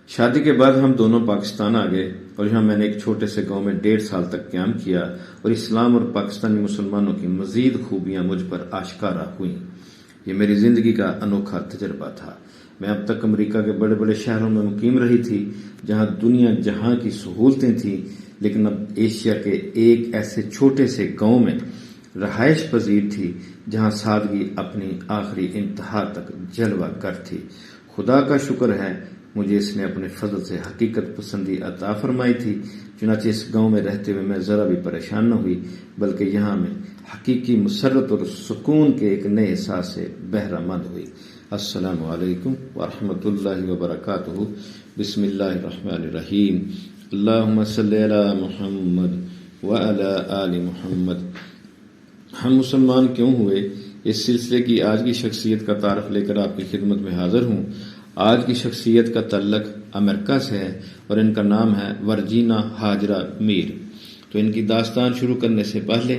شادی کے بعد ہم دونوں پاکستان آ گئے اور یہاں میں نے ایک چھوٹے سے گاؤں میں 1.5 سال تک قیام کیا اور اسلام اور پاکستانی مسلمانوں کی مزید خوبیاں مجھ پر آشکارا ہوئیں۔ یہ میری زندگی کا انوکھا تجربہ تھا۔ میں اب تک امریکہ کے بڑے بڑے شہروں میں مقیم رہی تھی جہاں دنیا جہاں کی سہولتیں تھیں، لیکن اب ایشیا کے ایک ایسے چھوٹے سے گاؤں میں رہائش پذیر تھی جہاں سادگی اپنی آخری انتہا تک جلوہ گر تھی۔ خدا کا شکر ہے مجھے اس نے اپنے فضل سے حقیقت پسندی عطا فرمائی تھی، چنانچہ اس گاؤں میں رہتے ہوئے میں ذرا بھی پریشان نہ ہوئی، بلکہ یہاں میں حقیقی مسرت اور سکون کے ایک نئے احساس سے بہرہ مند ہوئی۔ السلام علیکم ورحمۃ اللہ وبرکاتہ۔ بسم اللہ الرحمن الرحیم۔ اللہم صلی علی محمد وعلی آل محمد۔ ہم مسلمان کیوں ہوئے، اس سلسلے کی آج کی شخصیت کا تعارف لے کر آپ کی خدمت میں حاضر ہوں۔ آج کی شخصیت کا تعلق امریکہ سے ہے اور ان کا نام ہے ورجینا ہاجرہ میر۔ تو ان کی داستان شروع کرنے سے پہلے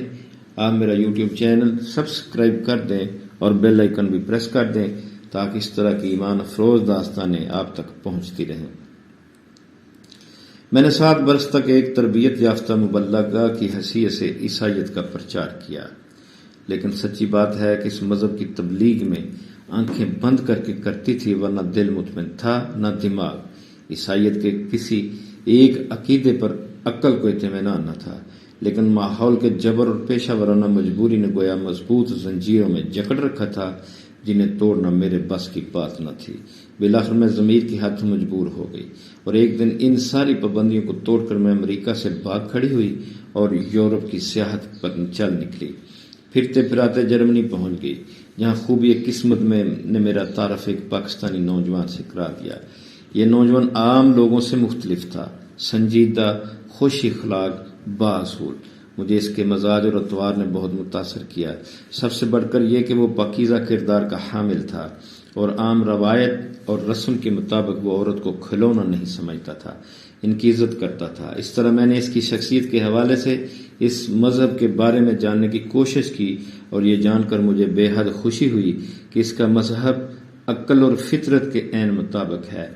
آپ میرا یوٹیوب چینل سبسکرائب کر دیں اور بیل آئیکن بھی پریس کر دیں تاکہ اس طرح کی ایمان افروز داستانیں آپ تک پہنچتی رہیں۔ میں نے 7 برس تک ایک تربیت یافتہ مبلغہ کی حیثیت سے عیسائیت کا پرچار کیا، لیکن سچی بات ہے کہ اس مذہب کی تبلیغ میں آنکھیں بند کر کے کرتی تھی، ورنہ دل مطمئن تھا نہ دماغ۔ عیسائیت کے کسی ایک عقیدے پر عقل کو اطمینان نہ تھا، لیکن ماحول کے جبر اور پیشہ ورانہ مجبوری نے گویا مضبوط زنجیروں میں جکڑ رکھا تھا جنہیں توڑنا میرے بس کی بات نہ تھی۔ بالآخر میں ضمیر کی حد مجبور ہو گئی اور ایک دن ان ساری پابندیوں کو توڑ کر میں امریکہ سے بھاگ کھڑی ہوئی اور یورپ کی سیاحت پر چل نکلی۔ پھرتے پھراتے جرمنی پہنچ گئی، جہاں خوبی قسمت میں نے میرا تعارف ایک پاکستانی نوجوان سے کرا دیا۔ یہ نوجوان عام لوگوں سے مختلف تھا، سنجیدہ، خوش اخلاق، بااصول۔ مجھے اس کے مزاج اور اطوار نے بہت متاثر کیا، سب سے بڑھ کر یہ کہ وہ پاکیزہ کردار کا حامل تھا اور عام روایت اور رسم کے مطابق وہ عورت کو کھلونا نہیں سمجھتا تھا، ان کی عزت کرتا تھا۔ اس طرح میں نے اس کی شخصیت کے حوالے سے اس مذہب کے بارے میں جاننے کی کوشش کی اور یہ جان کر مجھے بے حد خوشی ہوئی کہ اس کا مذہب عقل اور فطرت کے عین مطابق ہے۔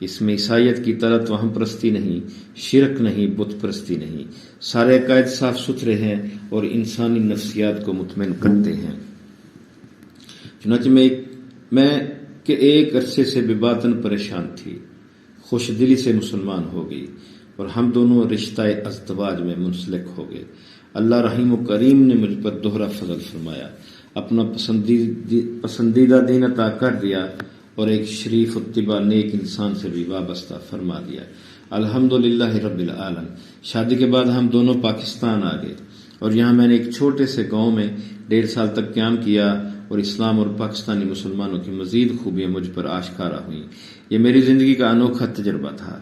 اس میں عیسائیت کی طرح توہم پرستی نہیں، شرک نہیں، بت پرستی نہیں۔ سارے عقائد صاف ستھرے ہیں اور انسانی نفسیات کو مطمئن کرتے ہیں۔ چنانچہ میں کہ ایک عرصے سے بے باطن پریشان تھی، خوش دلی سے مسلمان ہو گئی اور ہم دونوں رشتہ ازدواج میں منسلک ہو گئے۔ اللہ رحیم و کریم نے مجھ پر دوہرا فضل فرمایا، اپنا پسندیدہ دین عطا کر دیا اور ایک شریف اتباع نیک انسان سے بھی وابستہ فرما دیا۔ الحمدللہ رب العالمین۔ شادی کے بعد ہم دونوں پاکستان آ گئے اور یہاں میں نے ایک چھوٹے سے گاؤں میں 1.5 سال تک قیام کیا اور اسلام اور پاکستانی مسلمانوں کی مزید خوبیاں مجھ پر آشکارا ہوئیں۔ یہ میری زندگی کا انوکھا تجربہ تھا۔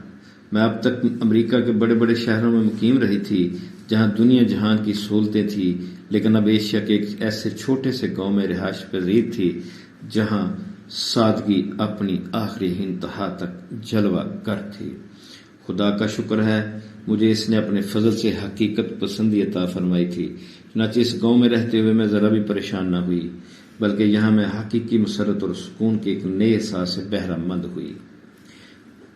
میں اب تک امریکہ کے بڑے بڑے شہروں میں مقیم رہی تھی جہاں دنیا جہان کی سہولتیں تھیں، لیکن اب ایشیا کے ایک ایسے چھوٹے سے گاؤں میں رہائش پذیر تھی جہاں سادگی اپنی آخری انتہا تک جلوہ گر تھی۔ خدا کا شکر ہے مجھے اس نے اپنے فضل سے حقیقت پسندی عطا فرمائی تھی، چنانچہ اس گاؤں میں رہتے ہوئے میں ذرا بھی پریشان نہ ہوئی، بلکہ یہاں میں حقیقی مسرت اور سکون کے ایک نئے احساس سے بہرہ مند ہوئی۔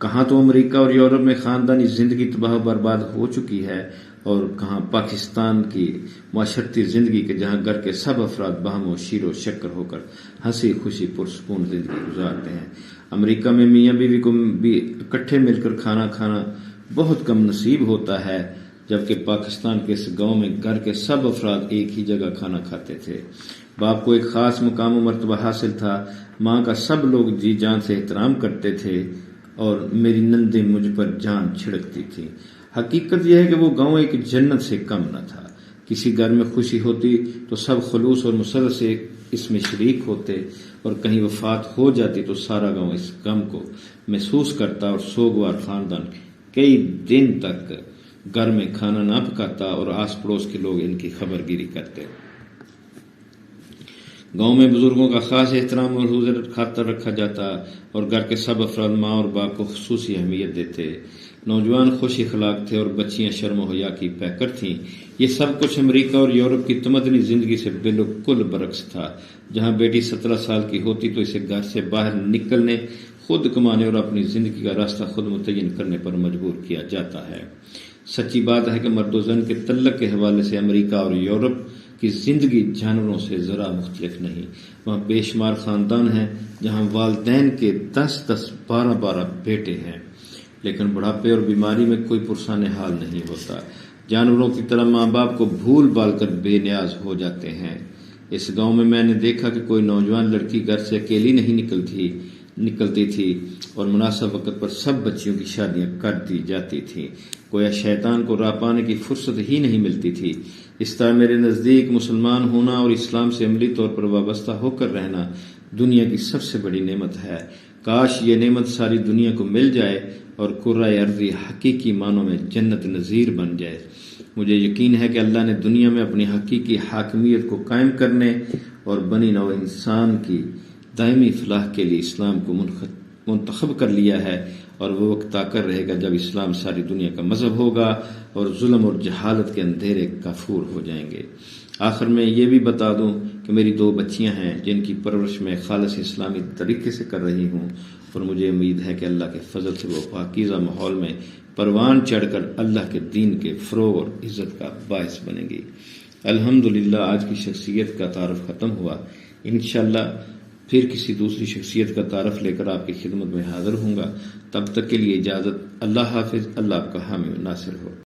کہاں تو امریکہ اور یورپ میں خاندانی زندگی تباہ و برباد ہو چکی ہے اور کہاں پاکستان کی معاشرتی زندگی کے جہاں گھر کے سب افراد باہم و شیر و شکر ہو کر ہنسی خوشی پرسکون زندگی گزارتے ہیں۔ امریکہ میں میاں بیوی کو بھی اکٹھے مل کر کھانا کھانا بہت کم نصیب ہوتا ہے، جبکہ پاکستان کے اس گاؤں میں گھر کے سب افراد ایک ہی جگہ کھانا کھاتے تھے۔ باپ کو ایک خاص مقام و مرتبہ حاصل تھا، ماں کا سب لوگ جی جان سے احترام کرتے تھے اور میری نندیں مجھ پر جان چھڑکتی تھی۔ حقیقت یہ ہے کہ وہ گاؤں ایک جنت سے کم نہ تھا۔ کسی گھر میں خوشی ہوتی تو سب خلوص اور مسرت سے اس میں شریک ہوتے، اور کہیں وفات ہو جاتی تو سارا گاؤں اس غم کو محسوس کرتا اور سوگوار خاندان کئی دن تک گھر میں کھانا نہ پکاتا اور آس پڑوس کے لوگ ان کی خبر گیری کرتے۔ گاؤں میں بزرگوں کا خاص احترام اور حضور خاطر رکھا جاتا اور گھر کے سب افراد ماں اور باپ کو خصوصی اہمیت دیتے۔ نوجوان خوش اخلاق تھے اور بچیاں شرم و حیا کی پیکر تھیں۔ یہ سب کچھ امریکہ اور یورپ کی تمدنی زندگی سے بالکل برعکس تھا، جہاں بیٹی 17 سال کی ہوتی تو اسے گھر سے باہر نکلنے، خود کمانے اور اپنی زندگی کا راستہ خود متعین کرنے پر مجبور کیا جاتا ہے۔ سچی بات ہے کہ مرد و زن کے تعلق کے حوالے سے امریکہ اور یورپ کی زندگی جانوروں سے ذرا مختلف نہیں۔ وہاں بے شمار خاندان ہیں جہاں والدین کے 10 12 بیٹے ہیں، لیکن بڑھاپے اور بیماری میں کوئی پرسان حال نہیں ہوتا۔ جانوروں کی طرح ماں باپ کو بھول بھال کر بے نیاز ہو جاتے ہیں۔ اس گاؤں میں نے دیکھا کہ کوئی نوجوان لڑکی گھر سے اکیلی نہیں نکلتی تھی اور مناسب وقت پر سب بچیوں کی شادیاں کر دی جاتی تھیں۔ گویا شیطان کو راہ پانے کی فرصت ہی نہیں ملتی تھی۔ اس طرح میرے نزدیک مسلمان ہونا اور اسلام سے عملی طور پر وابستہ ہو کر رہنا دنیا کی سب سے بڑی نعمت ہے۔ کاش یہ نعمت ساری دنیا کو مل جائے اور کرۂ ارضی حقیقی معنوں میں جنت نظیر بن جائے۔ مجھے یقین ہے کہ اللہ نے دنیا میں اپنی حقیقی حاکمیت کو قائم کرنے اور بنی نوع انسان کی دائمی فلاح کے لیے اسلام کو منتخب کر لیا ہے، اور وہ وقت آ کر رہے گا جب اسلام ساری دنیا کا مذہب ہوگا اور ظلم اور جہالت کے اندھیرے کافور ہو جائیں گے۔ آخر میں یہ بھی بتا دوں کہ میری 2 بچیاں ہیں جن کی پرورش میں خالص اسلامی طریقے سے کر رہی ہوں، اور مجھے امید ہے کہ اللہ کے فضل سے وہ پاکیزہ ماحول میں پروان چڑھ کر اللہ کے دین کے فروغ اور عزت کا باعث بنیں گی۔ الحمدللہ آج کی شخصیت کا تعارف ختم ہوا۔ انشاءاللہ پھر کسی دوسری شخصیت کا تعارف لے کر آپ کی خدمت میں حاضر ہوں گا۔ تب تک کے لیے اجازت۔ اللہ حافظ۔ اللہ آپ کا حامی و ناصر ہو۔